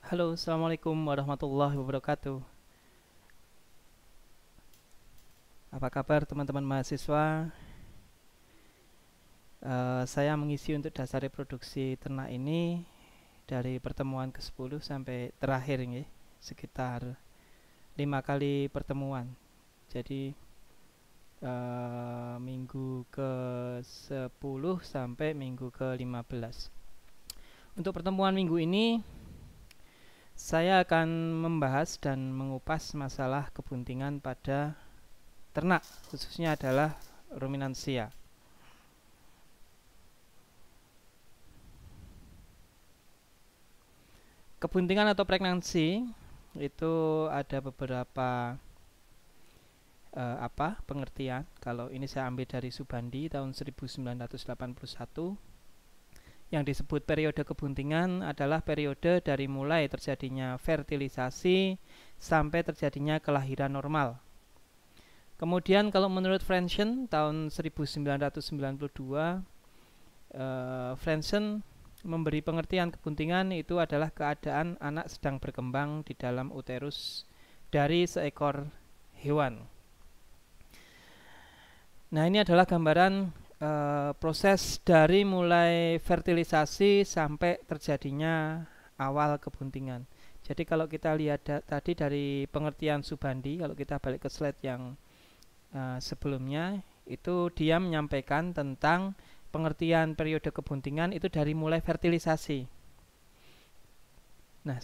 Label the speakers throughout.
Speaker 1: Halo, Assalamualaikum warahmatullahi wabarakatuh. Apa kabar teman-teman mahasiswa? Saya mengisi untuk dasar reproduksi ternak ini dari pertemuan ke-10 sampai terakhir ini, sekitar 5 kali pertemuan. Jadi minggu ke-10 sampai minggu ke-15. Untuk pertemuan minggu ini saya akan membahas dan mengupas masalah kebuntingan pada ternak, khususnya adalah ruminansia. Kebuntingan atau pregnancy itu ada beberapa pengertian. Kalau ini saya ambil dari Subandi tahun 1981. Yang disebut periode kebuntingan adalah periode dari mulai terjadinya fertilisasi sampai terjadinya kelahiran normal. Kemudian kalau menurut Frenchen tahun 1992, Frenchen memberi pengertian kebuntingan itu adalah keadaan anak sedang berkembang di dalam uterus dari seekor hewan. Nah, ini adalah gambaran proses dari mulai fertilisasi sampai terjadinya awal kebuntingan. Jadi kalau kita lihat tadi dari pengertian Subandi, kalau kita balik ke slide yang sebelumnya, itu dia menyampaikan tentang pengertian periode kebuntingan itu dari mulai fertilisasi. Nah,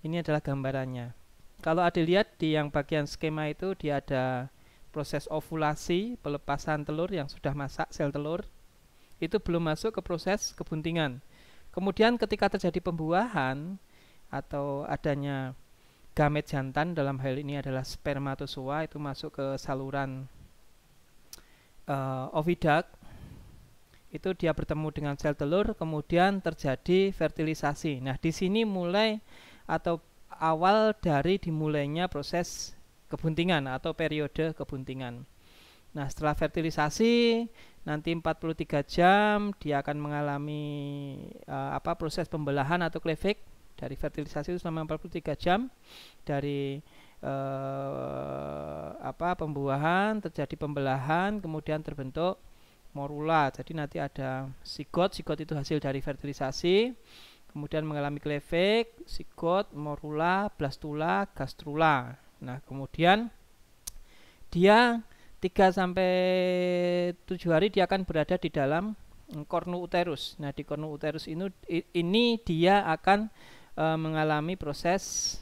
Speaker 1: ini adalah gambarannya. Kalau ada lihat di yang bagian skema itu, dia ada proses ovulasi, pelepasan telur yang sudah masak sel telur, itu belum masuk ke proses kebuntingan. Kemudian ketika terjadi pembuahan atau adanya gamet jantan, dalam hal ini adalah spermatozoa, itu masuk ke saluran oviduct, itu dia bertemu dengan sel telur, kemudian terjadi fertilisasi. Nah, di sini mulai atau awal dari dimulainya proses kebuntingan atau periode kebuntingan. Nah, setelah fertilisasi nanti 43 jam dia akan mengalami proses pembelahan atau cleavage. Dari fertilisasi itu selama 43 jam, dari pembuahan terjadi pembelahan, kemudian terbentuk morula. Jadi nanti ada zigot itu hasil dari fertilisasi, kemudian mengalami cleavage, zigot, morula, blastula, gastrula. Nah, kemudian dia 3 sampai 7 hari dia akan berada di dalam kornu uterus. Nah, di kornu uterus ini dia akan mengalami proses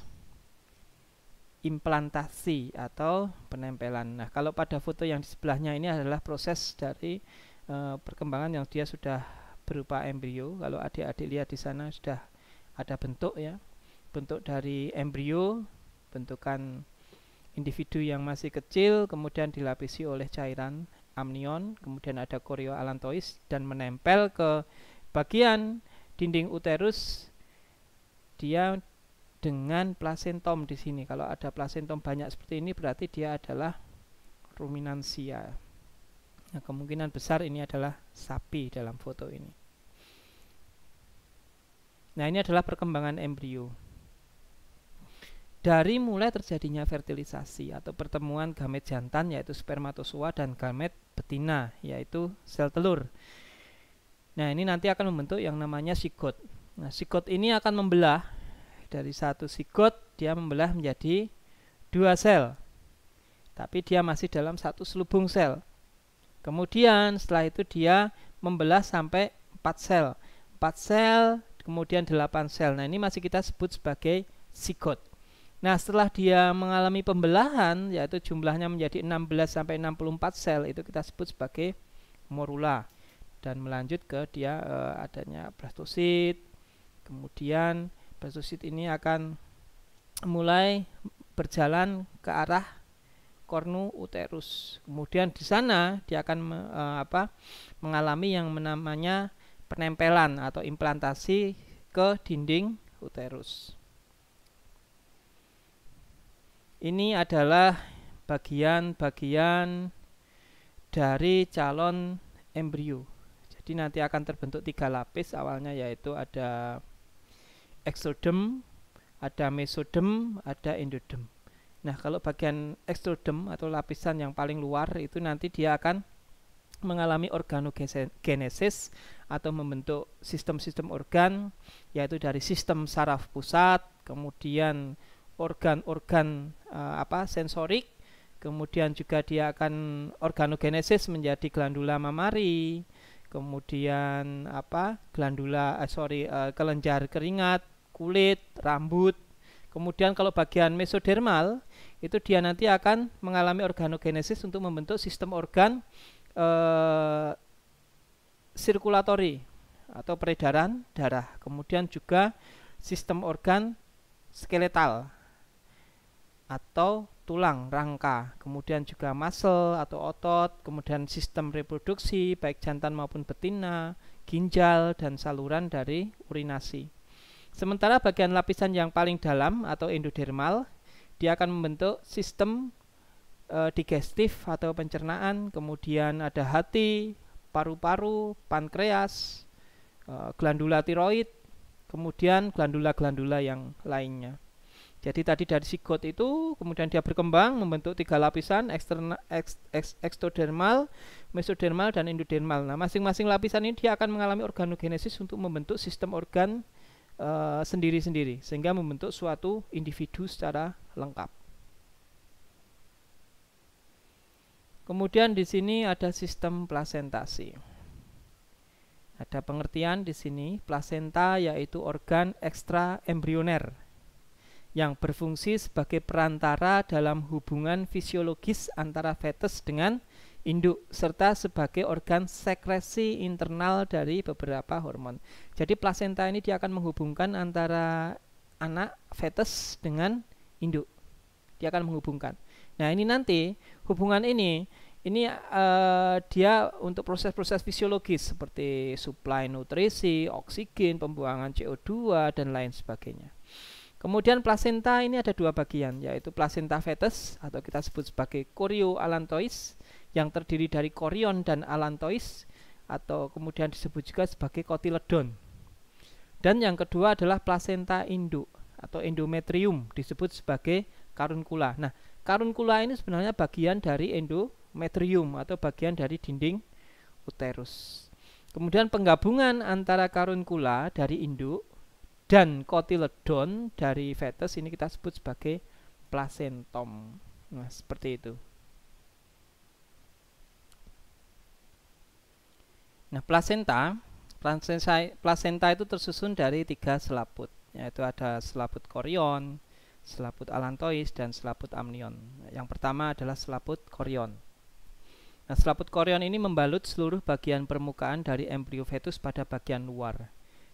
Speaker 1: implantasi atau penempelan. Nah, kalau pada foto yang di sebelahnya ini adalah proses dari perkembangan yang dia sudah berupa embrio. Kalau adik-adik lihat di sana sudah ada bentuk ya, bentuk dari embrio, bentukan individu yang masih kecil, kemudian dilapisi oleh cairan amnion, kemudian ada chorioallantois dan menempel ke bagian dinding uterus dia dengan plasentom di sini. Kalau ada plasentom banyak seperti ini berarti dia adalah ruminansia. Nah, kemungkinan besar ini adalah sapi dalam foto ini. Nah, ini adalah perkembangan embrio. Dari mulai terjadinya fertilisasi atau pertemuan gamet jantan yaitu spermatozoa dan gamet betina yaitu sel telur. Nah, ini nanti akan membentuk yang namanya zigot. Nah, zigot ini akan membelah. Dari satu zigot dia membelah menjadi 2 sel, tapi dia masih dalam satu selubung sel. Kemudian setelah itu dia membelah sampai 4 sel, 4 sel, kemudian 8 sel. Nah, ini masih kita sebut sebagai zigot. Nah, setelah dia mengalami pembelahan, yaitu jumlahnya menjadi 16 sampai 64 sel, itu kita sebut sebagai morula. Dan melanjut ke dia adanya blastosit. Kemudian blastosit ini akan mulai berjalan ke arah kornu uterus. Kemudian di sana dia akan mengalami yang namanya penempelan atau implantasi ke dinding uterus. Ini adalah bagian-bagian dari calon embrio. Jadi nanti akan terbentuk 3 lapis awalnya, yaitu ada exodem, ada mesodem, ada endodem. Nah, kalau bagian extrodem atau lapisan yang paling luar itu nanti dia akan mengalami organogenesis atau membentuk sistem-sistem organ, yaitu dari sistem saraf pusat, kemudian organ-organ sensorik, kemudian juga dia akan organogenesis menjadi glandula mamari, kemudian kelenjar keringat, kulit, rambut. Kemudian kalau bagian mesodermal itu dia nanti akan mengalami organogenesis untuk membentuk sistem organ sirkulatori atau peredaran darah. Kemudian juga sistem organ skeletal atau tulang, rangka, kemudian juga muscle atau otot, kemudian sistem reproduksi baik jantan maupun betina, ginjal, dan saluran dari urinasi. Sementara bagian lapisan yang paling dalam atau endodermal, dia akan membentuk sistem digestif atau pencernaan, kemudian ada hati, paru-paru, pankreas, glandula tiroid, kemudian glandula-glandula yang lainnya. Jadi tadi dari zigot itu kemudian dia berkembang membentuk 3 lapisan, ektodermal, mesodermal, dan endodermal. Nah, masing-masing lapisan ini dia akan mengalami organogenesis untuk membentuk sistem organ sendiri-sendiri sehingga membentuk suatu individu secara lengkap. Kemudian di sini ada sistem plasentasi. Ada pengertian di sini, plasenta yaitu organ ekstra embrioner yang berfungsi sebagai perantara dalam hubungan fisiologis antara fetus dengan induk serta sebagai organ sekresi internal dari beberapa hormon. Jadi plasenta ini dia akan menghubungkan antara anak fetus dengan induk. Dia akan menghubungkan. Nah, ini nanti hubungan ini dia untuk proses-proses fisiologis seperti suplai nutrisi, oksigen, pembuangan CO2 dan lain sebagainya. Kemudian plasenta ini ada 2 bagian, yaitu plasenta fetus atau kita sebut sebagai chorioallantois yang terdiri dari chorion dan allantois atau kemudian disebut juga sebagai kotiledon. Dan yang kedua adalah plasenta induk atau endometrium disebut sebagai karunkula. Nah, karunkula ini sebenarnya bagian dari endometrium atau bagian dari dinding uterus. Kemudian penggabungan antara karunkula dari induk dan kotiledon dari fetus ini kita sebut sebagai plasentom. Nah, seperti itu. Nah, plasenta itu tersusun dari 3 selaput, yaitu ada selaput chorion, selaput allantois, dan selaput amnion. Yang pertama adalah selaput chorion. Nah, selaput chorion ini membalut seluruh bagian permukaan dari embrio fetus pada bagian luar.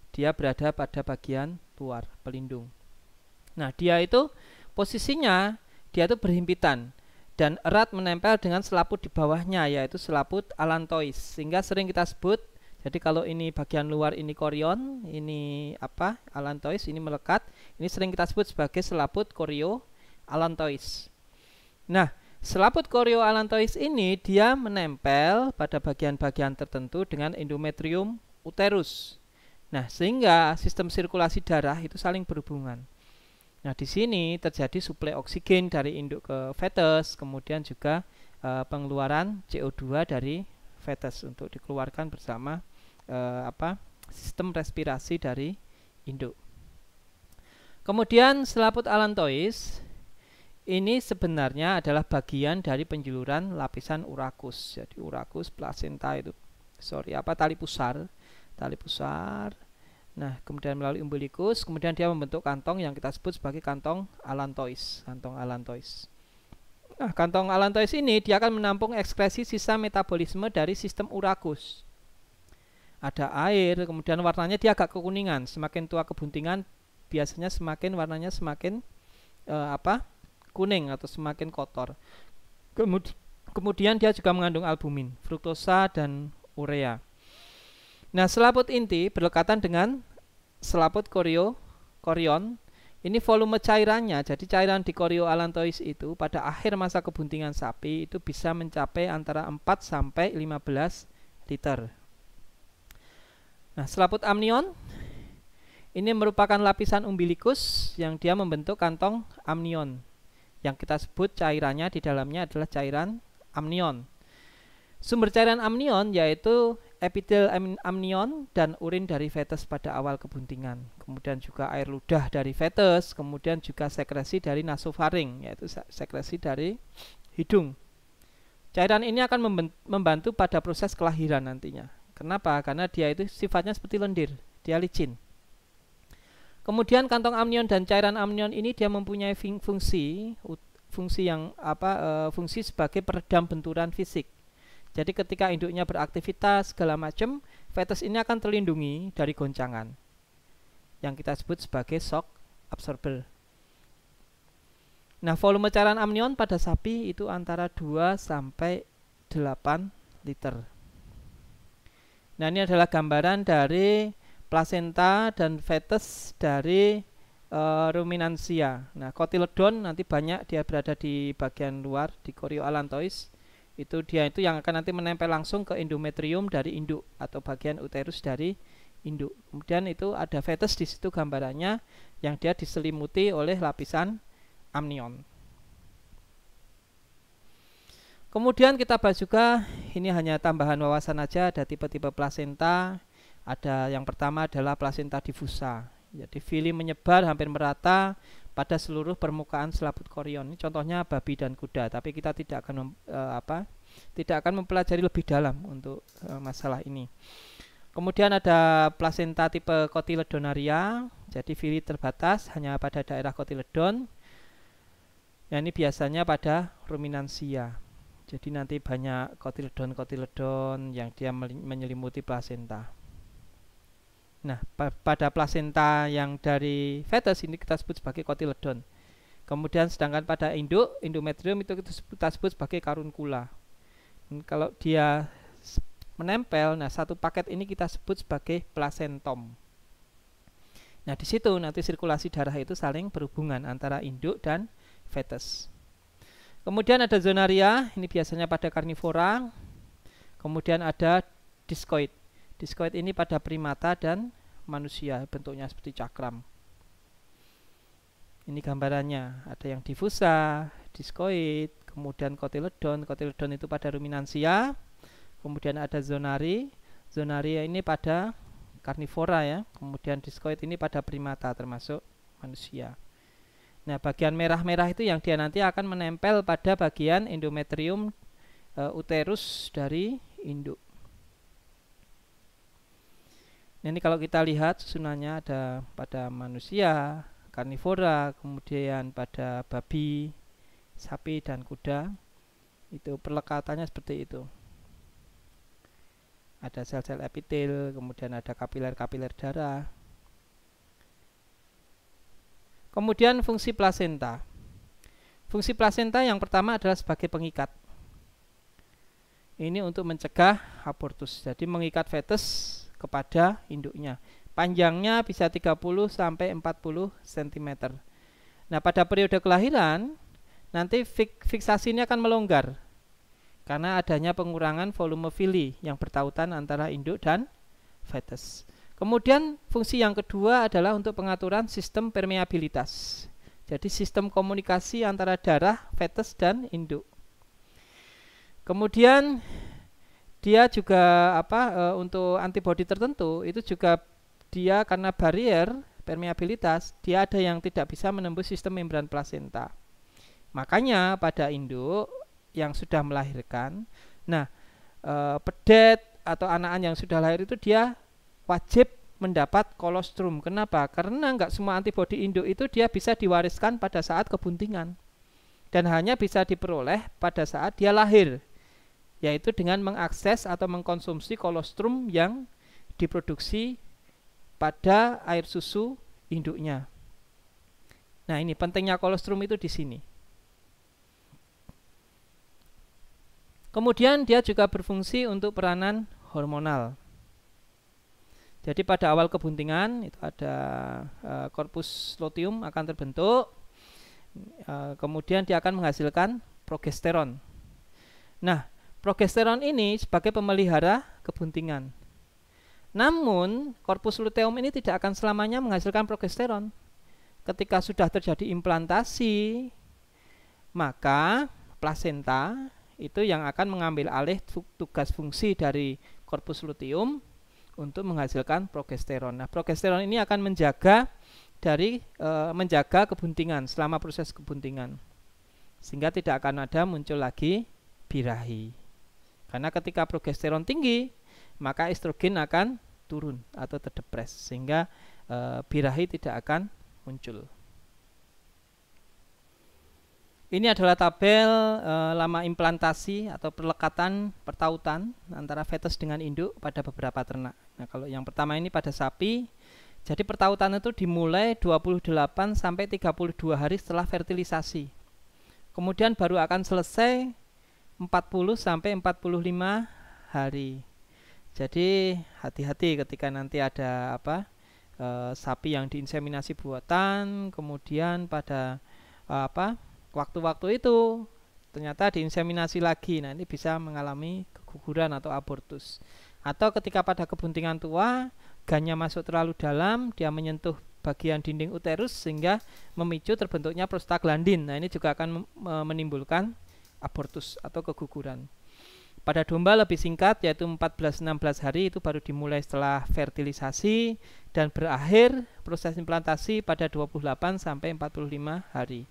Speaker 1: Dia berada pada bagian luar pelindung. Nah, dia itu posisinya dia itu berhimpitan dan erat menempel dengan selaput di bawahnya, yaitu selaput allantois, sehingga sering kita sebut. Jadi kalau ini bagian luar ini chorion, ini allantois, ini melekat, ini sering kita sebut sebagai selaput chorioallantois. Nah, selaput chorioallantois ini dia menempel pada bagian-bagian tertentu dengan endometrium uterus. Nah, sehingga sistem sirkulasi darah itu saling berhubungan. Nah, di sini terjadi suplai oksigen dari induk ke fetus, kemudian juga pengeluaran CO2 dari fetus untuk dikeluarkan bersama sistem respirasi dari induk. Kemudian selaput allantois ini sebenarnya adalah bagian dari penjuluran lapisan urakus. Jadi urakus, plasenta itu tali pusar. Nah, kemudian melalui umbilikus, kemudian dia membentuk kantong yang kita sebut sebagai kantong allantois. Nah, kantong allantois ini dia akan menampung ekskresi sisa metabolisme dari sistem urakus. Ada air, kemudian warnanya dia agak kekuningan. Semakin tua kebuntingan, biasanya warnanya semakin kuning atau semakin kotor. Kemudian dia juga mengandung albumin, fruktosa, dan urea. Nah, selaput inti berdekatan dengan selaput chorion. Ini volume cairannya, jadi cairan di chorioallantois itu pada akhir masa kebuntingan sapi itu bisa mencapai antara 4 sampai 15 liter. Nah, selaput amnion Ini merupakan lapisan umbilikus yang dia membentuk kantong amnion, yang kita sebut cairannya di dalamnya adalah cairan amnion. Sumber cairan amnion yaitu epitel amnion dan urin dari fetus pada awal kebuntingan. Kemudian juga air ludah dari fetus, kemudian juga sekresi dari nasofaring, yaitu sekresi dari hidung. Cairan ini akan membantu pada proses kelahiran nantinya. Kenapa? Karena dia itu sifatnya seperti lendir, dia licin. Kemudian kantong amnion dan cairan amnion ini dia mempunyai fungsi sebagai peredam benturan fisik. Jadi ketika induknya beraktivitas segala macam, fetus ini akan terlindungi dari goncangan yang kita sebut sebagai shock absorber. Nah, volume cairan amnion pada sapi itu antara 2 sampai 8 liter. Nah, ini adalah gambaran dari plasenta dan fetus dari ruminansia. Nah, kotiledon nanti banyak dia berada di bagian luar di chorioallantois. Itu yang akan nanti menempel langsung ke endometrium dari induk atau bagian uterus dari induk. Kemudian itu ada fetus di situ gambarannya yang dia diselimuti oleh lapisan amnion. Kemudian kita bahas juga, ini hanya tambahan wawasan aja, ada tipe-tipe plasenta. Ada yang pertama adalah plasenta diffusa. Jadi villi menyebar hampir merata pada seluruh permukaan selaput korion. Ini contohnya babi dan kuda, tapi kita tidak akan mempelajari lebih dalam untuk masalah ini. Kemudian ada plasenta tipe cotyledonaria, jadi villi terbatas hanya pada daerah cotyledon. Nah, ini biasanya pada ruminansia. Jadi nanti banyak cotyledon yang dia menyelimuti plasenta. Nah, pada plasenta yang dari fetus ini kita sebut sebagai cotyledon. Kemudian sedangkan pada endometrium itu kita sebut sebagai karunkula. Kalau dia menempel, nah satu paket ini kita sebut sebagai plasentom. Nah, di situ nanti sirkulasi darah itu saling berhubungan antara induk dan fetus. Kemudian ada zonaria, ini biasanya pada karnivora. Kemudian ada discoid. Discoid ini pada primata dan manusia, bentuknya seperti cakram. Ini gambarannya, ada yang diffusa, discoid, kemudian cotyledon. Cotyledon itu pada ruminansia. Kemudian ada zonaria ini pada karnivora ya. Kemudian discoid ini pada primata termasuk manusia. Nah, bagian merah-merah itu yang dia nanti akan menempel pada bagian endometrium uterus dari induk. Nah, ini kalau kita lihat susunannya ada pada manusia, karnivora, kemudian pada babi, sapi, dan kuda. Itu perlekatannya seperti itu. Ada sel-sel epitel, kemudian ada kapiler-kapiler darah. Kemudian fungsi plasenta. Fungsi plasenta yang pertama adalah sebagai pengikat. Ini untuk mencegah abortus. Jadi mengikat fetus kepada induknya. Panjangnya bisa 30 sampai 40 cm. Nah, pada periode kelahiran nanti fiksasinya akan melonggar karena adanya pengurangan volume villi yang bertautan antara induk dan fetus. Kemudian fungsi yang kedua adalah untuk pengaturan sistem permeabilitas. Jadi sistem komunikasi antara darah, fetus, dan induk. Kemudian dia juga untuk antibodi tertentu itu juga dia karena barier permeabilitas, dia ada yang tidak bisa menembus sistem membran plasenta. Makanya pada induk yang sudah melahirkan, pedet atau anakan yang sudah lahir itu dia wajib mendapat kolostrum. Kenapa? Karena nggak semua antibodi induk itu dia bisa diwariskan pada saat kebuntingan dan hanya bisa diperoleh pada saat dia lahir, yaitu dengan mengakses atau mengkonsumsi kolostrum yang diproduksi pada air susu induknya. Nah, ini pentingnya kolostrum itu di sini. Kemudian dia juga berfungsi untuk peranan hormonal. Jadi pada awal kebuntingan itu ada korpus luteum akan terbentuk. Kemudian dia akan menghasilkan progesteron. Nah, progesteron ini sebagai pemelihara kebuntingan. Namun korpus luteum ini tidak akan selamanya menghasilkan progesteron. Ketika sudah terjadi implantasi, maka plasenta itu yang akan mengambil alih tugas fungsi dari korpus luteum untuk menghasilkan progesteron. Nah, progesteron ini akan menjaga kebuntingan selama proses kebuntingan, sehingga tidak akan ada muncul lagi birahi. Karena ketika progesteron tinggi, maka estrogen akan turun atau terdepres, sehingga birahi tidak akan muncul. Ini adalah tabel lama implantasi atau perlekatan pertautan antara fetus dengan induk pada beberapa ternak. Nah, kalau yang pertama ini pada sapi, jadi pertautan itu dimulai 28 sampai 32 hari setelah fertilisasi. Kemudian baru akan selesai 40 sampai 45 hari. Jadi hati-hati ketika nanti ada sapi yang diinseminasi buatan, kemudian pada waktu-waktu itu ternyata diinseminasi lagi. Nah, ini bisa mengalami keguguran atau abortus. Atau ketika pada kebuntingan tua, gannya masuk terlalu dalam, dia menyentuh bagian dinding uterus sehingga memicu terbentuknya prostaglandin. Nah, ini juga akan menimbulkan abortus atau keguguran. Pada domba lebih singkat, yaitu 14-16 hari, itu baru dimulai setelah fertilisasi dan berakhir proses implantasi pada 28 sampai 45 hari.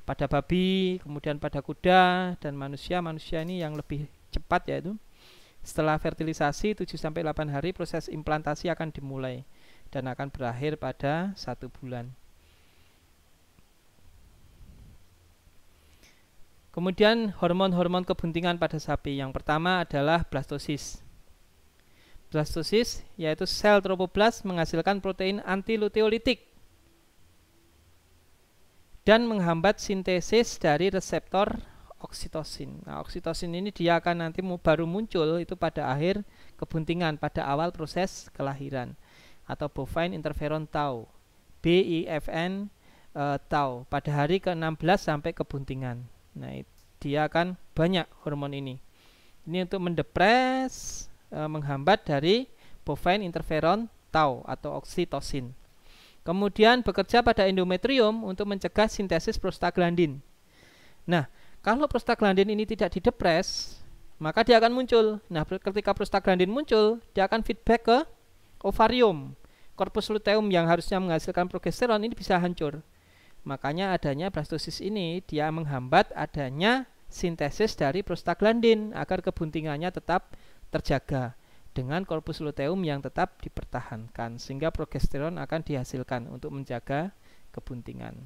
Speaker 1: Pada babi, kemudian pada kuda dan manusia ini yang lebih cepat, yaitu setelah fertilisasi 7-8 hari proses implantasi akan dimulai dan akan berakhir pada 1 bulan. Kemudian hormon-hormon kebuntingan pada sapi. Yang pertama adalah blastosis. Blastosis yaitu sel trofoblast menghasilkan protein antiluteolitik dan menghambat sintesis dari reseptor oksitosin. Nah, oksitosin ini dia akan nanti baru muncul itu pada akhir kebuntingan, pada awal proses kelahiran, atau bovine interferon tau, BIFN tau, pada hari ke-16 sampai kebuntingan. Nah, dia akan banyak hormon ini. Ini untuk mendepres, menghambat dari bovine interferon tau atau oksitosin. Kemudian bekerja pada endometrium untuk mencegah sintesis prostaglandin. Nah, kalau prostaglandin ini tidak didepres, maka dia akan muncul. Nah, ketika prostaglandin muncul, dia akan feedback ke ovarium. Korpus luteum yang harusnya menghasilkan progesteron ini bisa hancur. Makanya adanya blastosis ini, dia menghambat adanya sintesis dari prostaglandin agar kebuntingannya tetap terjaga dengan korpus luteum yang tetap dipertahankan, sehingga progesteron akan dihasilkan untuk menjaga kebuntingan.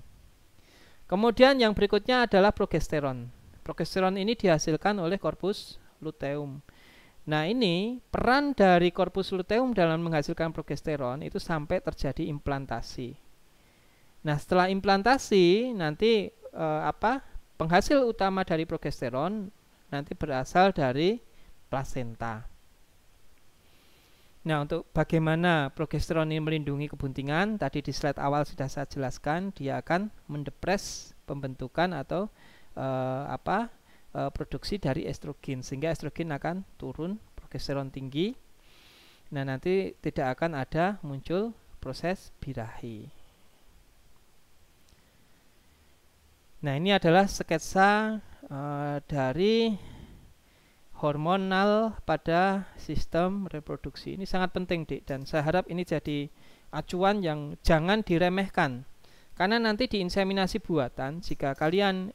Speaker 1: Kemudian yang berikutnya adalah progesteron. Progesteron ini dihasilkan oleh korpus luteum. Nah, ini peran dari korpus luteum dalam menghasilkan progesteron itu sampai terjadi implantasi. Nah, setelah implantasi nanti penghasil utama dari progesteron nanti berasal dari plasenta. Nah, untuk bagaimana progesteron ini melindungi kebuntingan, tadi di slide awal sudah saya jelaskan, dia akan mendepres pembentukan atau produksi dari estrogen, sehingga estrogen akan turun, progesteron tinggi. Nah, nanti tidak akan ada muncul proses birahi. Nah, ini adalah sketsa dari hormonal pada sistem reproduksi. Ini sangat penting, Dik, dan saya harap ini jadi acuan yang jangan diremehkan. Karena nanti di inseminasi buatan, jika kalian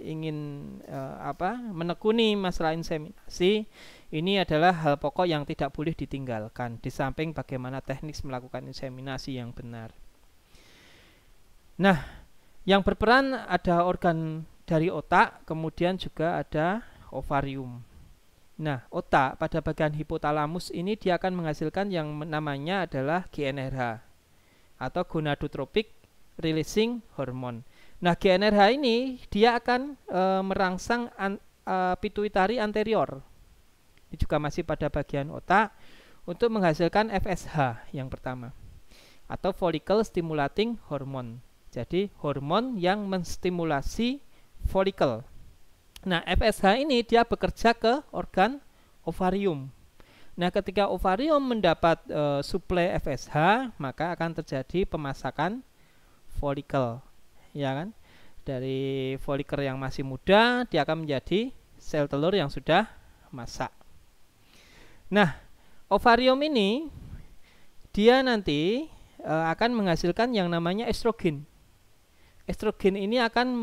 Speaker 1: ingin menekuni masalah inseminasi, ini adalah hal pokok yang tidak boleh ditinggalkan, di samping bagaimana teknik melakukan inseminasi yang benar. Nah, yang berperan ada organ dari otak, kemudian juga ada ovarium. Nah, otak pada bagian hipotalamus ini dia akan menghasilkan yang namanya adalah GnRH atau gonadotropic releasing hormone. Nah, GnRH ini dia akan merangsang pituitari anterior. Ini juga masih pada bagian otak untuk menghasilkan FSH yang pertama atau follicle stimulating hormone. Jadi hormon yang menstimulasi folikel. Nah, FSH ini dia bekerja ke organ ovarium. Nah, ketika ovarium mendapat suplai FSH, maka akan terjadi pemasakan folikel, ya kan? Dari folikel yang masih muda, dia akan menjadi sel telur yang sudah masak. Nah, ovarium ini dia nanti akan menghasilkan yang namanya estrogen. Estrogen ini akan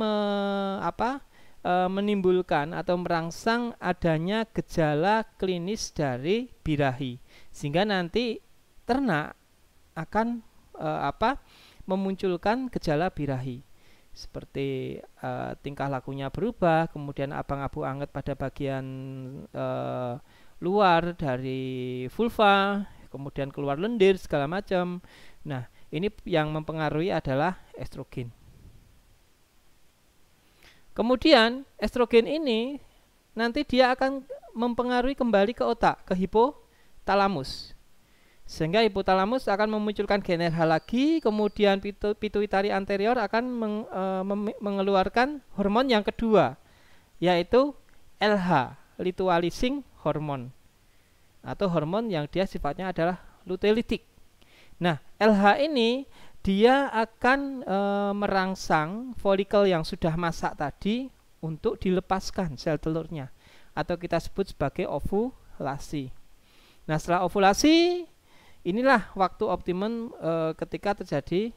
Speaker 1: menimbulkan atau merangsang adanya gejala klinis dari birahi, sehingga nanti ternak akan memunculkan gejala birahi seperti tingkah lakunya berubah, kemudian abang-abu anget pada bagian luar dari vulva, kemudian keluar lendir segala macam. Nah, ini yang mempengaruhi adalah estrogen. Kemudian estrogen ini nanti dia akan mempengaruhi kembali ke otak, ke hipotalamus. Sehingga hipotalamus akan memunculkan gen RH lagi, kemudian pituitari anterior akan mengeluarkan hormon yang kedua, yaitu LH, luteinizing hormone, atau hormon yang dia sifatnya adalah luteinolitik. Nah, LH ini dia akan merangsang folikel yang sudah masak tadi untuk dilepaskan sel telurnya, atau kita sebut sebagai ovulasi. Nah, setelah ovulasi, inilah waktu optimum ketika terjadi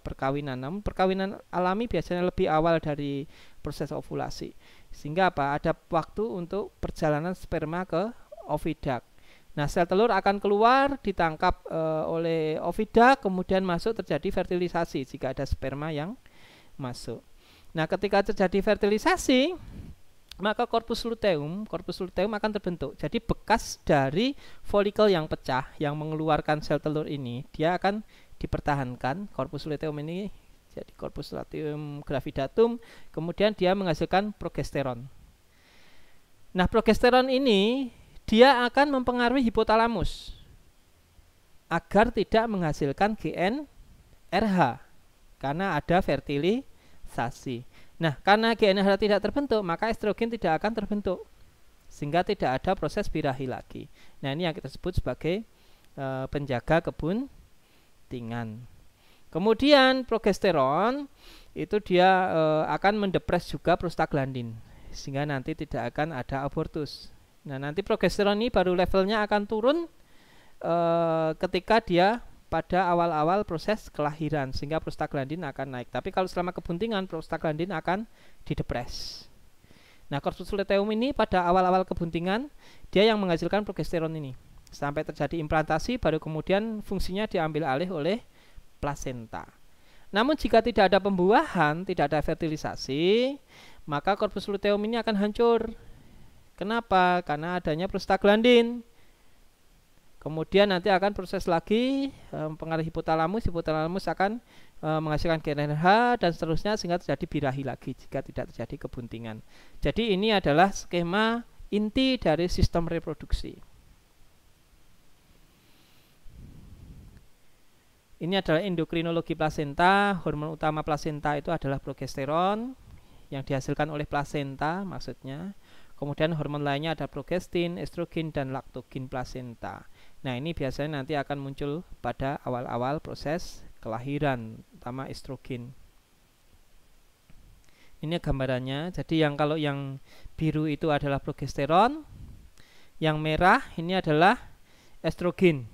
Speaker 1: perkawinan. Namun perkawinan alami biasanya lebih awal dari proses ovulasi, sehingga ada waktu untuk perjalanan sperma ke oviduct. Nah, sel telur akan keluar, ditangkap oleh oviduct, kemudian masuk, terjadi fertilisasi jika ada sperma yang masuk. Nah, ketika terjadi fertilisasi, maka korpus luteum akan terbentuk. Jadi bekas dari folikel yang pecah yang mengeluarkan sel telur ini, dia akan dipertahankan. Korpus luteum ini jadi korpus luteum gravidatum, kemudian dia menghasilkan progesteron. Nah, progesteron ini dia akan mempengaruhi hipotalamus agar tidak menghasilkan GnRH karena ada fertilisasi. Nah, karena GnRH tidak terbentuk, maka estrogen tidak akan terbentuk, sehingga tidak ada proses birahi lagi. Nah, ini yang kita sebut sebagai penjaga kebuntingan. Kemudian progesteron itu dia akan mendepres juga prostaglandin, sehingga nanti tidak akan ada abortus. Nah, nanti progesteron ini baru levelnya akan turun ketika dia pada awal-awal proses kelahiran, sehingga prostaglandin akan naik. Tapi kalau selama kebuntingan, prostaglandin akan didepres. Nah, korpus luteum ini pada awal-awal kebuntingan, dia yang menghasilkan progesteron ini. Sampai terjadi implantasi, baru kemudian fungsinya diambil alih oleh plasenta. Namun jika tidak ada pembuahan, tidak ada fertilisasi, maka korpus luteum ini akan hancur. Kenapa? Karena adanya prostaglandin. Kemudian nanti akan proses lagi mempengaruhi hipotalamus akan menghasilkan GnRH dan seterusnya, sehingga terjadi birahi lagi jika tidak terjadi kebuntingan. Jadi ini adalah skema inti dari sistem reproduksi. Ini adalah endokrinologi plasenta. Hormon utama plasenta itu adalah progesteron yang dihasilkan oleh plasenta maksudnya. Kemudian hormon lainnya ada progestin, estrogen, dan laktogen plasenta. Nah, ini biasanya nanti akan muncul pada awal-awal proses kelahiran, terutama estrogen. Ini gambarannya. Jadi kalau yang biru itu adalah progesteron, yang merah ini adalah estrogen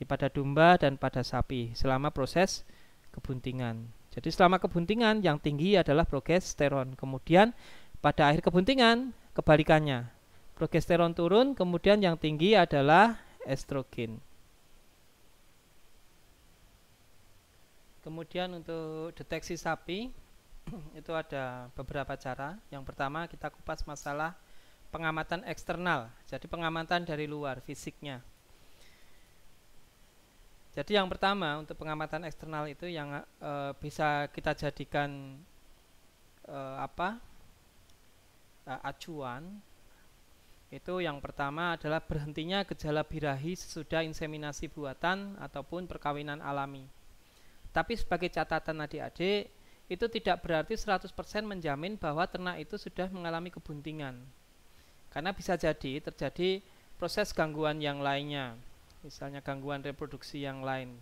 Speaker 1: pada domba dan pada sapi selama proses kebuntingan. Jadi selama kebuntingan yang tinggi adalah progesteron. Kemudian pada akhir kebuntingan kebalikannya, progesteron turun, kemudian yang tinggi adalah estrogen. Kemudian untuk deteksi sapi itu ada beberapa cara. Yang pertama kita kupas masalah pengamatan eksternal, jadi pengamatan dari luar fisiknya. Jadi yang pertama untuk pengamatan eksternal itu yang bisa kita jadikan acuan, itu yang pertama adalah berhentinya gejala birahi sesudah inseminasi buatan ataupun perkawinan alami. Tapi sebagai catatan adik-adik, itu tidak berarti 100% menjamin bahwa ternak itu sudah mengalami kebuntingan. Karena bisa jadi terjadi proses gangguan yang lainnya, misalnya gangguan reproduksi yang lain,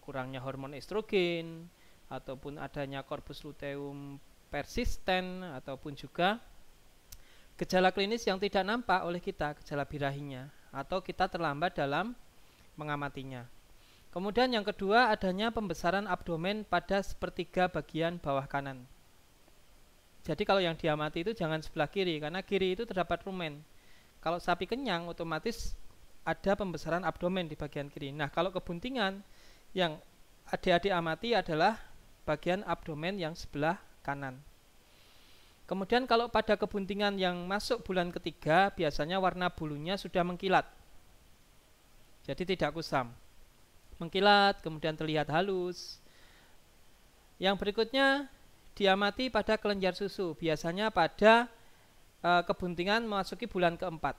Speaker 1: kurangnya hormon estrogen, ataupun adanya corpus luteum persisten, ataupun juga gejala klinis yang tidak nampak oleh kita, gejala birahinya, atau kita terlambat dalam mengamatinya. Kemudian yang kedua, adanya pembesaran abdomen pada sepertiga bagian bawah kanan. Jadi kalau yang diamati itu jangan sebelah kiri, karena kiri itu terdapat rumen. Kalau sapi kenyang, otomatis ada pembesaran abdomen di bagian kiri. Nah, kalau kebuntingan yang adik-adik amati adalah bagian abdomen yang sebelah kanan. Kemudian kalau pada kebuntingan yang masuk bulan ketiga, biasanya warna bulunya sudah mengkilat. Jadi tidak kusam. Mengkilat, kemudian terlihat halus. Yang berikutnya diamati pada kelenjar susu, biasanya pada kebuntingan memasuki bulan keempat.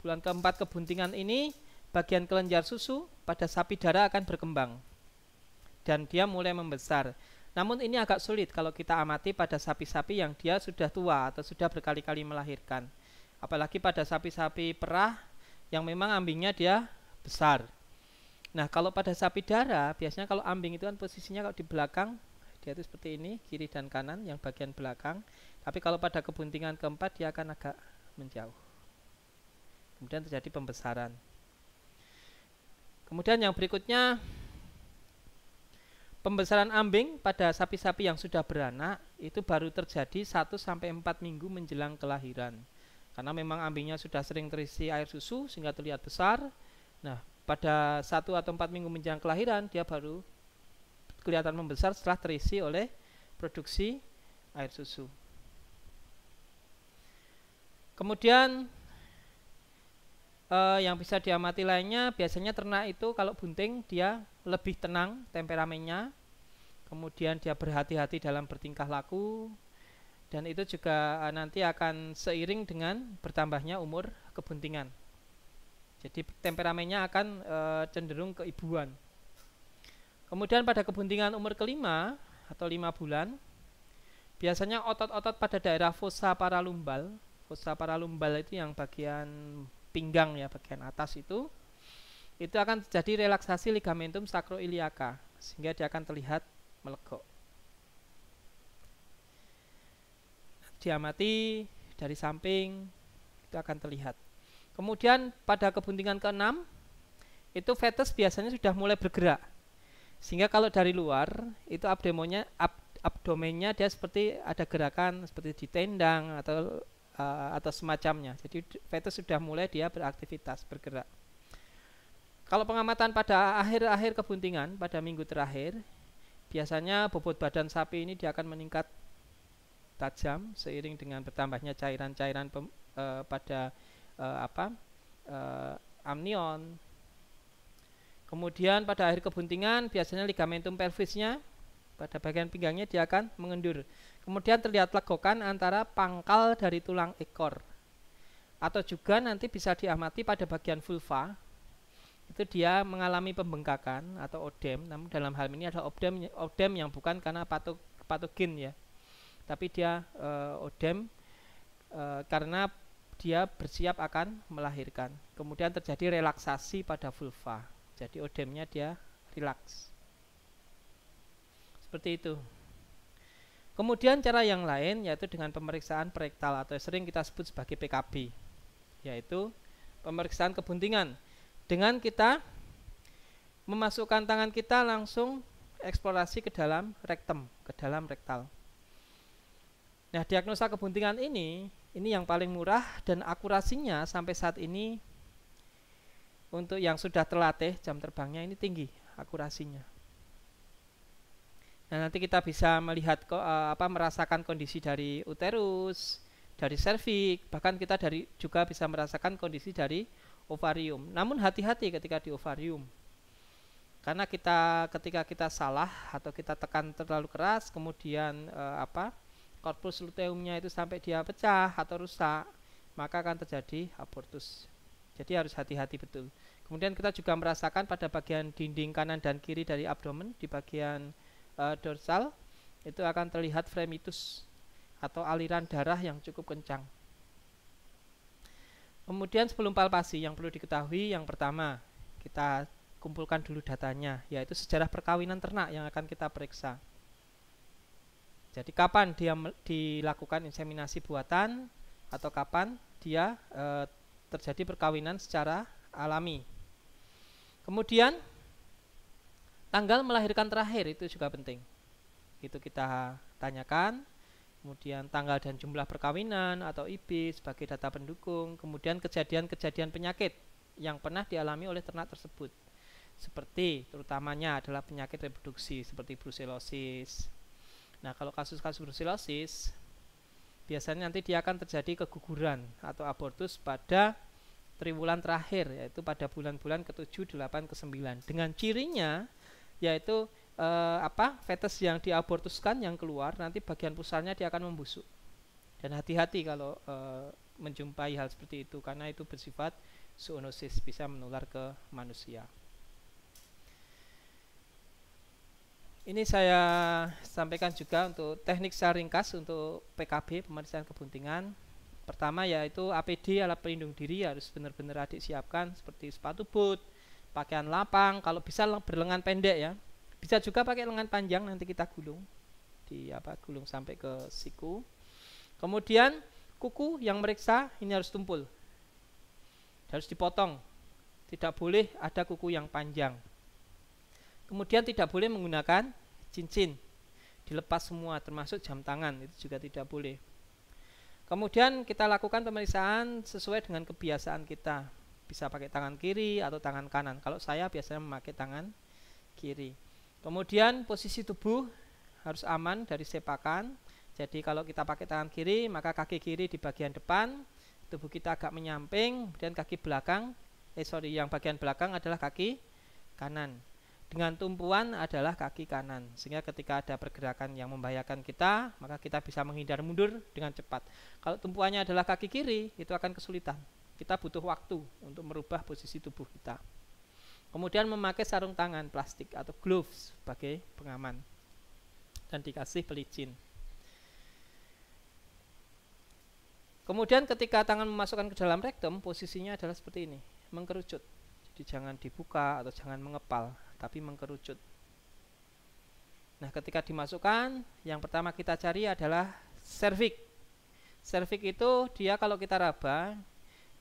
Speaker 1: Bulan keempat kebuntingan ini, bagian kelenjar susu pada sapi darah akan berkembang dan dia mulai membesar. Namun ini agak sulit kalau kita amati pada sapi-sapi yang dia sudah tua atau sudah berkali-kali melahirkan. Apalagi pada sapi-sapi perah yang memang ambingnya dia besar. Nah, kalau pada sapi darah, biasanya kalau ambing itu kan posisinya kalau di belakang, dia itu seperti ini, kiri dan kanan yang bagian belakang. Tapi kalau pada kebuntingan keempat dia akan agak menjauh. Kemudian terjadi pembesaran. Kemudian yang berikutnya, pembesaran ambing pada sapi-sapi yang sudah beranak itu baru terjadi 1-4 minggu menjelang kelahiran. Karena memang ambingnya sudah sering terisi air susu sehingga terlihat besar. Nah, pada 1 atau 4 minggu menjelang kelahiran dia baru kelihatan membesar setelah terisi oleh produksi air susu. Kemudian yang bisa diamati lainnya, biasanya ternak itu kalau bunting dia lebih tenang temperamennya, kemudian dia berhati-hati dalam bertingkah laku, dan itu juga nanti akan seiring dengan bertambahnya umur kebuntingan. Jadi temperamennya akan cenderung keibuan. Kemudian pada kebuntingan umur kelima atau 5 bulan, biasanya otot-otot pada daerah fossa paralumbal. Fossa paralumbal itu yang bagian pinggang ya, bagian atas itu akan terjadi relaksasi ligamentum sacroiliaca sehingga dia akan terlihat melegok. Diamati dari samping itu akan terlihat. Kemudian pada kebuntingan ke-6 itu fetus biasanya sudah mulai bergerak. Sehingga kalau dari luar itu abdomennya dia seperti ada gerakan seperti ditendang atau semacamnya. Jadi fetus sudah mulai dia beraktivitas, bergerak. Kalau pengamatan pada akhir-akhir kebuntingan pada minggu terakhir, biasanya bobot badan sapi ini dia akan meningkat tajam seiring dengan bertambahnya cairan-cairan pada amnion. Kemudian pada akhir kebuntingan biasanya ligamentum pelvisnya pada bagian pinggangnya dia akan mengendur. Kemudian terlihat legokan antara pangkal dari tulang ekor. Atau juga nanti bisa diamati pada bagian vulva. Itu dia mengalami pembengkakan atau odem. Namun dalam hal ini ada odem yang bukan karena patogen ya. Tapi dia odem karena dia bersiap akan melahirkan. Kemudian terjadi relaksasi pada vulva. Jadi odemnya dia rilaks. Seperti itu. Kemudian cara yang lain yaitu dengan pemeriksaan perektal atau sering kita sebut sebagai PKB, yaitu pemeriksaan kebuntingan. Dengan kita memasukkan tangan kita langsung eksplorasi ke dalam rektum, ke dalam rektal. Nah, diagnosa kebuntingan ini yang paling murah dan akurasinya sampai saat ini untuk yang sudah terlatih jam terbangnya ini tinggi akurasinya. Nah, nanti kita bisa melihat merasakan kondisi dari uterus, dari serviks, bahkan kita juga bisa merasakan kondisi dari ovarium. Namun hati-hati ketika di ovarium. Karena ketika kita salah atau kita tekan terlalu keras, kemudian corpus luteumnya itu sampai dia pecah atau rusak, maka akan terjadi abortus. Jadi harus hati-hati betul. Kemudian kita juga merasakan pada bagian dinding kanan dan kiri dari abdomen, di bagian dorsal itu akan terlihat fremitus atau aliran darah yang cukup kencang. Kemudian sebelum palpasi yang perlu diketahui, yang pertama kita kumpulkan dulu datanya, yaitu sejarah perkawinan ternak yang akan kita periksa. Jadi kapan dia dilakukan inseminasi buatan atau kapan dia terjadi perkawinan secara alami. Kemudian tanggal melahirkan terakhir itu juga penting. Itu kita tanyakan. Kemudian tanggal dan jumlah perkawinan atau IB sebagai data pendukung. Kemudian kejadian-kejadian penyakit yang pernah dialami oleh ternak tersebut. Seperti terutamanya adalah penyakit reproduksi seperti brusellosis. Nah, kalau kasus-kasus brusellosis biasanya nanti dia akan terjadi keguguran atau abortus pada triwulan terakhir, yaitu pada bulan-bulan ke-7, 8, ke-9. Dengan cirinya yaitu fetus yang diabortuskan yang keluar nanti bagian pusarnya dia akan membusuk. Dan hati-hati kalau menjumpai hal seperti itu karena itu bersifat zoonosis, bisa menular ke manusia. Ini saya sampaikan juga untuk teknik secara ringkas untuk PKB, pemeriksaan kebuntingan. Pertama yaitu APD, alat pelindung diri, harus benar-benar adik siapkan seperti sepatu boot, pakaian lapang, kalau bisa berlengan pendek ya. Bisa juga pakai lengan panjang, nanti kita gulung gulung sampai ke siku. Kemudian kuku yang meriksa ini harus tumpul, harus dipotong, tidak boleh ada kuku yang panjang. Kemudian tidak boleh menggunakan cincin, dilepas semua termasuk jam tangan, itu juga tidak boleh. Kemudian kita lakukan pemeriksaan sesuai dengan kebiasaan kita, bisa pakai tangan kiri atau tangan kanan. Kalau saya biasanya memakai tangan kiri. Kemudian posisi tubuh harus aman dari sepakan. Jadi kalau kita pakai tangan kiri, maka kaki kiri di bagian depan, tubuh kita agak menyamping, dan kaki belakang, yang bagian belakang adalah kaki kanan. Dengan tumpuan adalah kaki kanan. Sehingga ketika ada pergerakan yang membahayakan kita, maka kita bisa menghindar mundur dengan cepat. Kalau tumpuannya adalah kaki kiri, itu akan kesulitan. Kita butuh waktu untuk merubah posisi tubuh kita. Kemudian memakai sarung tangan plastik atau gloves sebagai pengaman dan dikasih pelicin. Kemudian ketika tangan memasukkan ke dalam rektum, posisinya adalah seperti ini, mengkerucut. Jadi jangan dibuka atau jangan mengepal, tapi mengkerucut. Nah, ketika dimasukkan, yang pertama kita cari adalah cervix. Cervix itu dia kalau kita raba,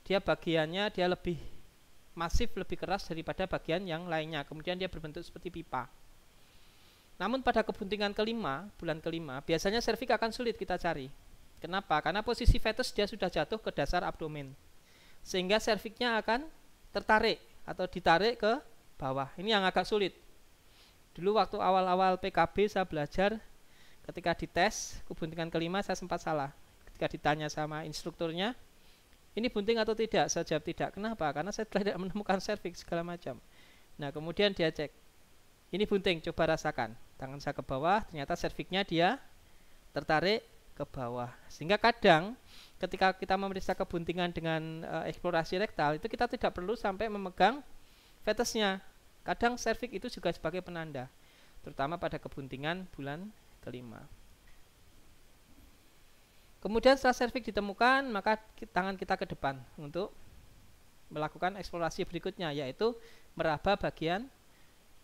Speaker 1: dia bagiannya dia lebih masif, lebih keras daripada bagian yang lainnya. Kemudian dia berbentuk seperti pipa. Namun pada kebuntingan kelima, bulan kelima, biasanya cervix akan sulit kita cari. Kenapa? Karena posisi fetus dia sudah jatuh ke dasar abdomen, sehingga cervixnya akan tertarik atau ditarik ke bawah. Ini yang agak sulit. Dulu waktu awal-awal PKB saya belajar, ketika dites kebuntingan kelima saya sempat salah. Ketika ditanya sama instrukturnya, ini bunting atau tidak? Saya jawab tidak. Kenapa? Karena saya tidak menemukan cervix segala macam. Nah, kemudian dia cek, ini bunting, coba rasakan. Tangan saya ke bawah, ternyata cervixnya dia tertarik ke bawah. Sehingga kadang ketika kita memeriksa kebuntingan dengan eksplorasi rektal, itu kita tidak perlu sampai memegang fetusnya. Kadang cervix itu juga sebagai penanda, terutama pada kebuntingan bulan kelima. Kemudian setelah cervix ditemukan, maka tangan kita ke depan untuk melakukan eksplorasi berikutnya, yaitu meraba bagian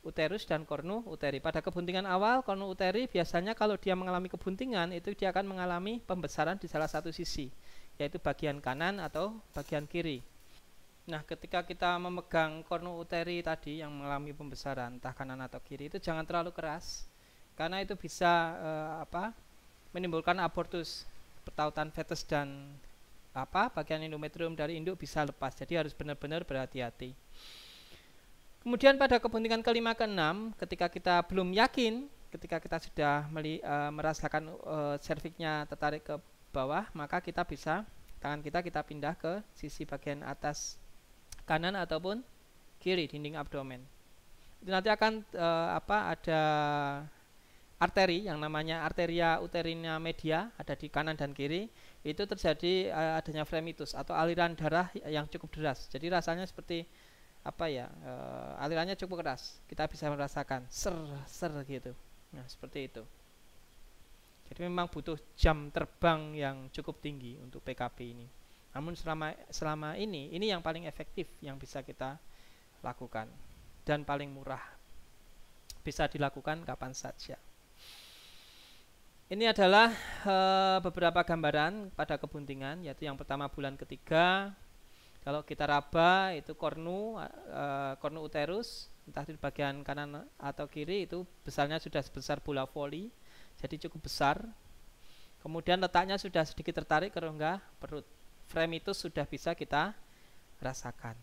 Speaker 1: uterus dan kornu uteri. Pada kebuntingan awal, kornu uteri biasanya kalau dia mengalami kebuntingan, itu dia akan mengalami pembesaran di salah satu sisi, yaitu bagian kanan atau bagian kiri. Nah, ketika kita memegang kornu uteri tadi yang mengalami pembesaran, entah kanan atau kiri, itu jangan terlalu keras, karena itu bisa menimbulkan abortus. Pertautan fetus dan bagian endometrium dari induk bisa lepas. Jadi harus benar-benar berhati-hati. Kemudian pada kebuntingan kelima keenam, ketika kita belum yakin, ketika kita sudah merasakan cervixnya tertarik ke bawah, maka kita bisa tangan kita pindah ke sisi bagian atas kanan ataupun kiri dinding abdomen. Itu nanti akan ada arteri yang namanya arteria uterina media, ada di kanan dan kiri. Itu terjadi adanya fremitus atau aliran darah yang cukup deras. Jadi rasanya seperti alirannya cukup keras. Kita bisa merasakan ser gitu. Nah, seperti itu. Jadi memang butuh jam terbang yang cukup tinggi untuk PKB ini. Namun selama ini yang paling efektif yang bisa kita lakukan dan paling murah, bisa dilakukan kapan saja. Ini adalah beberapa gambaran pada kebuntingan, yaitu yang pertama bulan ketiga. Kalau kita raba itu kornu uterus, entah di bagian kanan atau kiri, itu besarnya sudah sebesar bola voli, jadi cukup besar. Kemudian letaknya sudah sedikit tertarik ke rongga perut. Fremitus sudah bisa kita rasakan.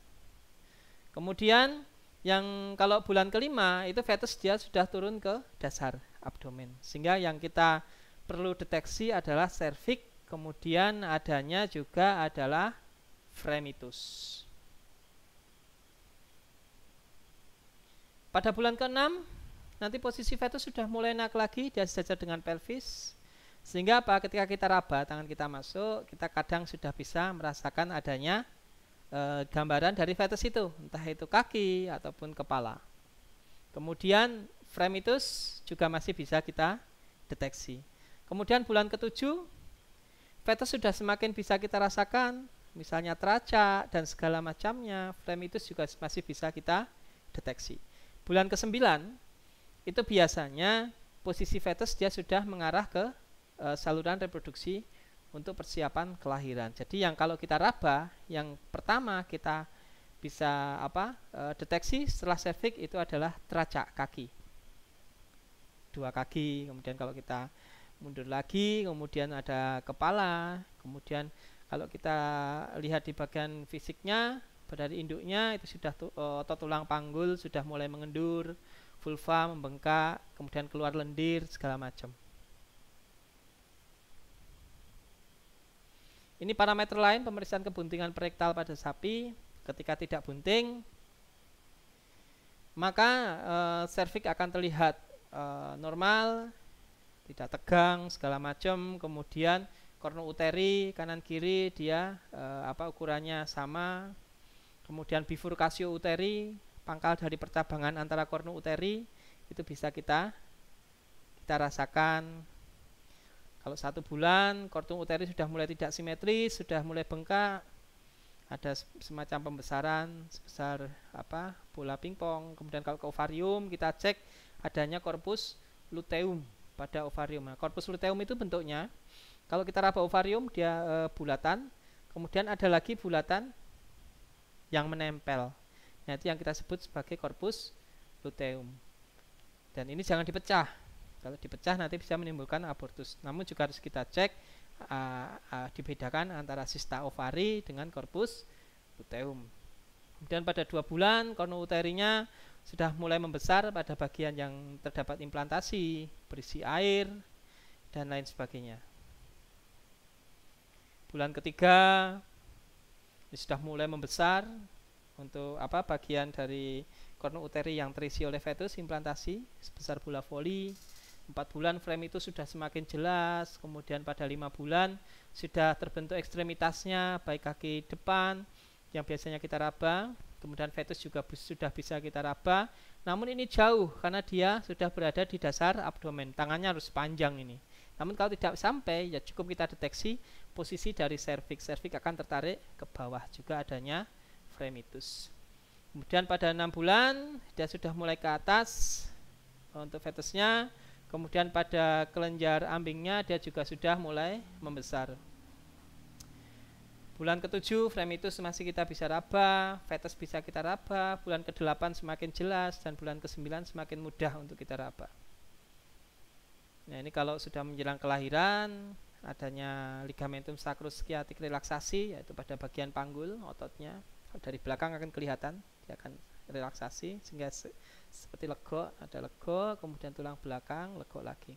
Speaker 1: Kemudian yang kalau bulan kelima itu fetus dia sudah turun ke dasar abdomen, sehingga yang kita perlu deteksi adalah serviks, kemudian adanya juga adalah fremitus. Pada bulan ke-6 nanti posisi fetus sudah mulai naik lagi, dia sejajar dengan pelvis, sehingga apa, ketika kita raba tangan kita masuk, kita kadang sudah bisa merasakan adanya gambaran dari fetus itu, entah itu kaki ataupun kepala. Kemudian fremitus juga masih bisa kita deteksi. Kemudian bulan ke-7 fetus sudah semakin bisa kita rasakan, misalnya teracak dan segala macamnya, fremitus juga masih bisa kita deteksi. Bulan ke-9 itu biasanya posisi fetus dia sudah mengarah ke saluran reproduksi untuk persiapan kelahiran. Jadi yang kalau kita raba, yang pertama kita bisa deteksi setelah serviks itu adalah teracak kaki, 2 kaki. Kemudian kalau kita mundur lagi, kemudian ada kepala. Kemudian kalau kita lihat di bagian fisiknya, dari induknya itu sudah otot tulang panggul sudah mulai mengendur, vulva membengkak, kemudian keluar lendir segala macam. Ini parameter lain pemeriksaan kebuntingan perektal pada sapi. Ketika tidak bunting, maka serviks akan terlihat normal, tidak tegang segala macam. Kemudian kornu uteri kanan kiri dia ukurannya sama. Kemudian bifurkasio uteri, pangkal dari percabangan antara kornu uteri itu bisa kita rasakan. Kalau 1 bulan kornu uteri sudah mulai tidak simetris, sudah mulai bengkak, ada semacam pembesaran sebesar bola pingpong. Kemudian kalau ke ovarium kita cek adanya corpus luteum pada ovarium. Nah, corpus luteum itu bentuknya, kalau kita raba ovarium dia bulatan, kemudian ada lagi bulatan yang menempel. Nah, itu yang kita sebut sebagai corpus luteum. Dan ini jangan dipecah. Kalau dipecah nanti bisa menimbulkan abortus. Namun juga harus kita cek dibedakan antara sista ovari dengan corpus luteum. Kemudian pada 2 bulan kornu uterinya sudah mulai membesar pada bagian yang terdapat implantasi, berisi air dan lain sebagainya. Bulan ketiga ini sudah mulai membesar untuk bagian dari kornu uteri yang terisi oleh fetus, implantasi sebesar bola voli. 4 bulan fremitus sudah semakin jelas. Kemudian pada 5 bulan sudah terbentuk ekstremitasnya, baik kaki depan yang biasanya kita raba, kemudian fetus juga sudah bisa kita raba. Namun ini jauh karena dia sudah berada di dasar abdomen, tangannya harus panjang ini. Namun kalau tidak sampai, ya cukup kita deteksi posisi dari serviks. Serviks akan tertarik ke bawah, juga adanya fremitus. Kemudian pada 6 bulan dia sudah mulai ke atas untuk fetusnya. Kemudian pada kelenjar ambingnya dia juga sudah mulai membesar. Bulan ke-7 fremitus masih kita bisa raba, fetus bisa kita raba. Bulan ke-8 semakin jelas, dan bulan ke-9 semakin mudah untuk kita raba. Nah, ini kalau sudah menjelang kelahiran, adanya ligamentum sacrus sciatic relaksasi, yaitu pada bagian panggul ototnya. Dari belakang akan kelihatan, dia akan relaksasi sehingga seperti legok, ada legok, kemudian tulang belakang legok lagi.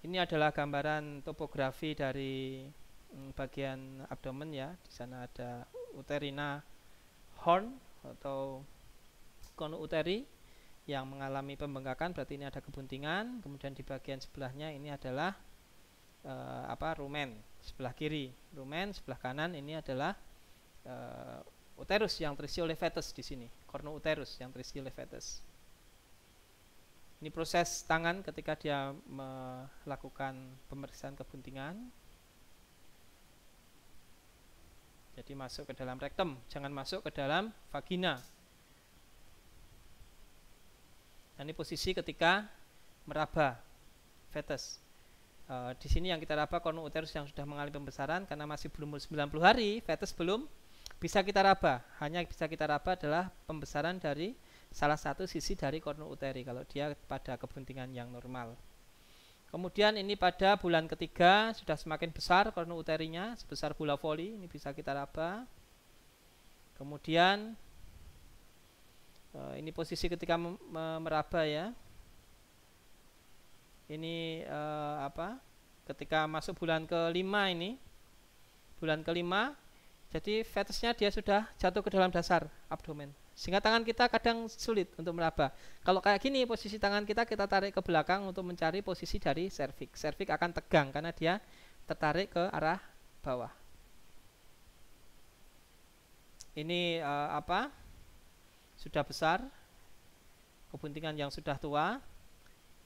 Speaker 1: Ini adalah gambaran topografi dari bagian abdomen ya. Di sana ada uterina horn atau kornu uteri yang mengalami pembengkakan, berarti ini ada kebuntingan. Kemudian di bagian sebelahnya ini adalah rumen sebelah kiri, rumen sebelah kanan ini adalah uterus yang terisi oleh fetus di sini, kornu uterus yang terisi oleh fetus. Ini proses tangan ketika dia melakukan pemeriksaan kebuntingan. Jadi masuk ke dalam rektum, jangan masuk ke dalam vagina. Nah, ini posisi ketika meraba fetus. Di sini yang kita raba kornu uterus yang sudah mengalami pembesaran, karena masih belum 90 hari, fetus belum bisa kita raba. Hanya bisa kita raba adalah pembesaran dari salah satu sisi dari kornu uteri kalau dia pada kebuntingan yang normal. Kemudian ini pada bulan ketiga sudah semakin besar kornu uterinya, sebesar bola voli, ini bisa kita raba. Kemudian ini posisi ketika meraba ya. Ini ketika masuk bulan kelima ini, bulan kelima, jadi fetusnya dia sudah jatuh ke dalam dasar abdomen, sehingga tangan kita kadang sulit untuk meraba. Kalau kayak gini posisi tangan kita tarik ke belakang untuk mencari posisi dari serviks. Serviks akan tegang karena dia tertarik ke arah bawah. Ini sudah besar, kebuntingan yang sudah tua,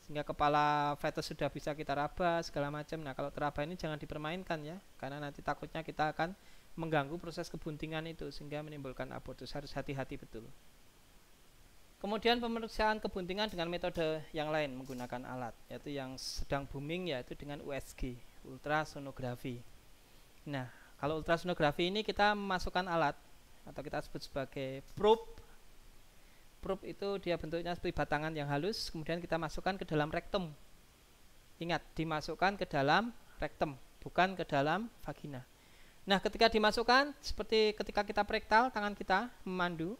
Speaker 1: sehingga kepala fetus sudah bisa kita raba segala macam. Nah, kalau teraba ini jangan dipermainkan ya, karena nanti takutnya kita akan mengganggu proses kebuntingan itu sehingga menimbulkan abortus. Harus hati-hati betul. Kemudian pemeriksaan kebuntingan dengan metode yang lain menggunakan alat, yaitu yang sedang booming, yaitu dengan USG, ultrasonografi. Nah, kalau ultrasonografi ini kita memasukkan alat atau kita sebut sebagai probe. Probe itu dia bentuknya seperti batangan yang halus, kemudian kita masukkan ke dalam rektum. Ingat, dimasukkan ke dalam rektum, bukan ke dalam vagina. Nah, ketika dimasukkan, seperti ketika kita rektal, tangan kita memandu,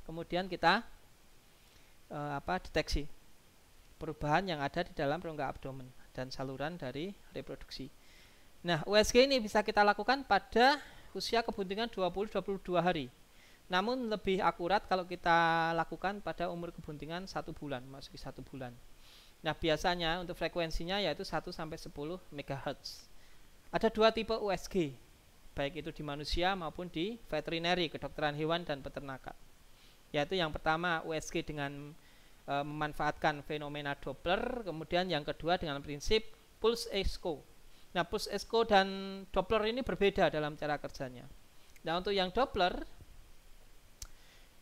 Speaker 1: kemudian kita deteksi perubahan yang ada di dalam rongga abdomen dan saluran dari reproduksi. Nah, USG ini bisa kita lakukan pada usia kebuntingan 20-22 hari. Namun lebih akurat kalau kita lakukan pada umur kebuntingan 1 bulan, masuki 1 bulan. Nah, biasanya untuk frekuensinya yaitu 1-10 MHz. Ada 2 tipe USG, baik itu di manusia maupun di veterinary, kedokteran hewan dan peternakan. Yaitu yang pertama USG dengan memanfaatkan fenomena Doppler, kemudian yang kedua dengan prinsip pulse echo. Nah, pulse echo dan Doppler ini berbeda dalam cara kerjanya. Nah, untuk yang Doppler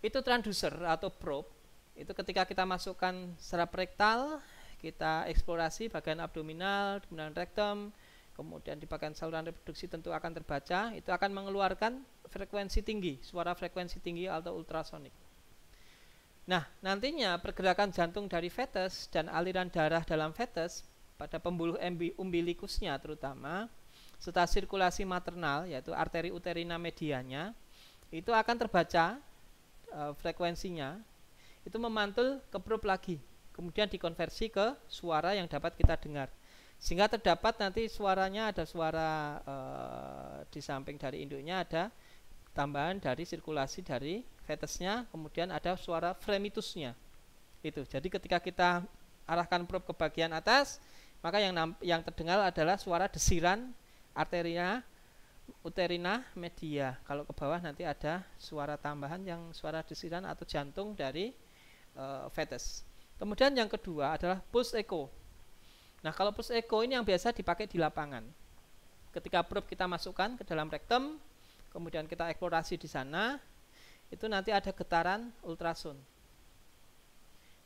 Speaker 1: itu transducer atau probe, itu ketika kita masukkan secara rektal, kita eksplorasi bagian abdominal, kemudian rektum, kemudian di bagian saluran reproduksi tentu akan terbaca, itu akan mengeluarkan frekuensi tinggi, suara frekuensi tinggi atau ultrasonik. Nah, nantinya pergerakan jantung dari fetus dan aliran darah dalam fetus pada pembuluh umbilikusnya terutama, serta sirkulasi maternal yaitu arteri uterina medianya, itu akan terbaca frekuensinya, itu memantul ke probe lagi, kemudian dikonversi ke suara yang dapat kita dengar, sehingga terdapat nanti suaranya ada suara di samping dari induknya ada tambahan dari sirkulasi dari fetusnya, kemudian ada suara fremitusnya. Itu. Jadi ketika kita arahkan probe ke bagian atas, maka yang terdengar adalah suara desiran arteria uterina media. Kalau ke bawah nanti ada suara tambahan yang suara desiran atau jantung dari fetus. Kemudian yang kedua adalah pulse echo. Nah, kalau pulse echo ini yang biasa dipakai di lapangan. Ketika probe kita masukkan ke dalam rektum, kemudian kita eksplorasi di sana, itu nanti ada getaran ultrason.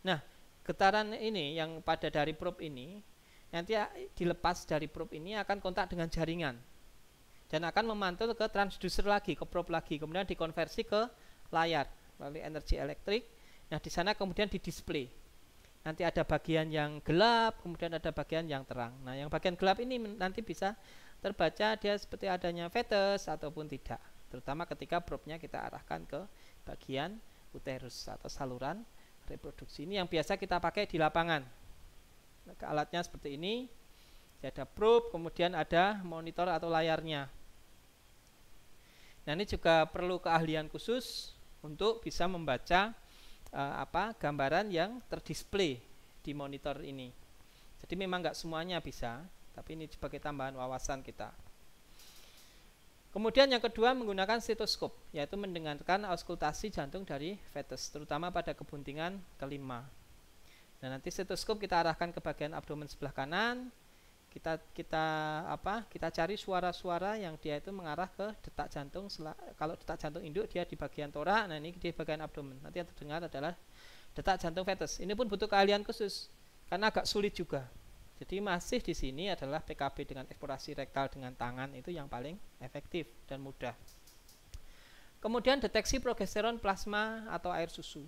Speaker 1: Nah, getaran ini yang pada dari probe ini nanti dilepas dari probe ini akan kontak dengan jaringan dan akan memantul ke transducer lagi, ke probe lagi, kemudian dikonversi ke layar melalui energi elektrik. Nah, di sana kemudian didisplay. Nanti ada bagian yang gelap, kemudian ada bagian yang terang. Nah, yang bagian gelap ini nanti bisa terbaca dia seperti adanya fetus ataupun tidak, terutama ketika probe-nya kita arahkan ke bagian uterus atau saluran reproduksi. Ini yang biasa kita pakai di lapangan. Nah, alatnya seperti ini. Ada probe, kemudian ada monitor atau layarnya. Nah, ini juga perlu keahlian khusus untuk bisa membaca gambaran yang terdisplay di monitor ini. Jadi memang nggak semuanya bisa, tapi ini sebagai tambahan wawasan kita. Kemudian yang kedua menggunakan stetoskop, yaitu mendengarkan auskultasi jantung dari fetus, terutama pada kebuntingan kelima. Nah, nanti stetoskop kita arahkan ke bagian abdomen sebelah kanan. Kita cari suara-suara yang dia itu mengarah ke detak jantung. Kalau detak jantung induk dia di bagian torak, nah ini di bagian abdomen. Nanti yang terdengar adalah detak jantung fetus. Ini pun butuh keahlian khusus karena agak sulit juga. Jadi masih di sini adalah PKB dengan eksplorasi rektal dengan tangan itu yang paling efektif dan mudah. Kemudian deteksi progesteron plasma atau air susu.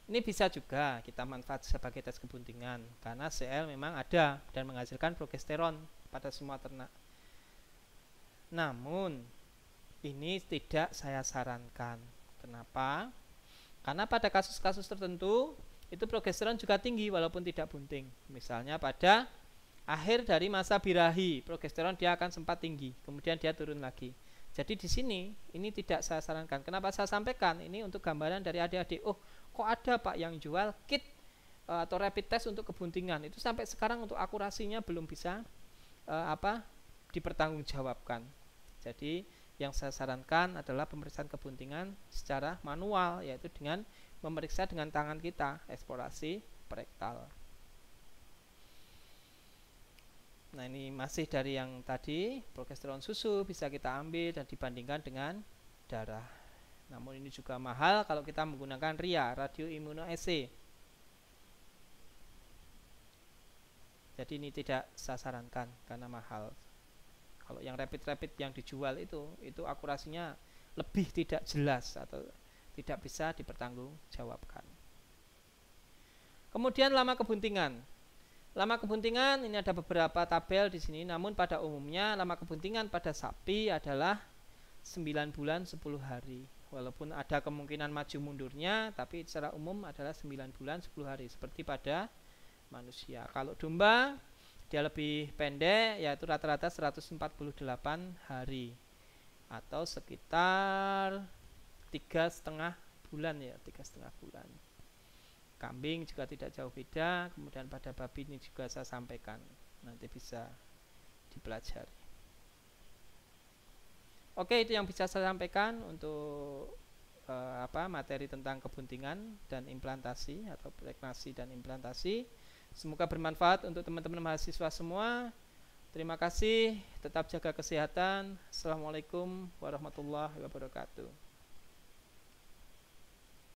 Speaker 1: Ini bisa juga kita manfaat sebagai tes kebuntingan karena CL memang ada dan menghasilkan progesteron pada semua ternak. Namun ini tidak saya sarankan. Kenapa? Karena pada kasus-kasus tertentu itu progesteron juga tinggi walaupun tidak bunting. Misalnya pada akhir dari masa birahi, progesteron dia akan sempat tinggi, kemudian dia turun lagi. Jadi di sini ini tidak saya sarankan. Kenapa saya sampaikan? Ini untuk gambaran dari adik-adik. Oh, kok ada Pak yang jual kit atau rapid test untuk kebuntingan. Itu sampai sekarang untuk akurasinya belum bisa dipertanggungjawabkan. Jadi yang saya sarankan adalah pemeriksaan kebuntingan secara manual, yaitu dengan memeriksa dengan tangan kita, eksplorasi rektal. Nah, ini masih dari yang tadi, progesteron susu bisa kita ambil dan dibandingkan dengan darah. Namun ini juga mahal kalau kita menggunakan RIA, radioimmunoassay. Jadi ini tidak saya sarankan karena mahal. Kalau yang rapid yang dijual itu akurasinya lebih tidak jelas atau tidak bisa dipertanggungjawabkan. Kemudian lama kebuntingan. Lama kebuntingan ini ada beberapa tabel di sini, namun pada umumnya lama kebuntingan pada sapi adalah 9 bulan 10 hari. Walaupun ada kemungkinan maju mundurnya, tapi secara umum adalah 9 bulan 10 hari seperti pada manusia. Kalau domba dia lebih pendek, yaitu rata-rata 148 hari atau sekitar 3,5 bulan ya, 3,5 bulan. Kambing juga tidak jauh beda. Kemudian pada babi ini juga saya sampaikan, nanti bisa dipelajari. Oke, itu yang bisa saya sampaikan untuk materi tentang kebuntingan dan implantasi atau pregnasi dan implantasi. Semoga bermanfaat untuk teman-teman mahasiswa semua. Terima kasih, tetap jaga kesehatan. Assalamualaikum warahmatullahi wabarakatuh.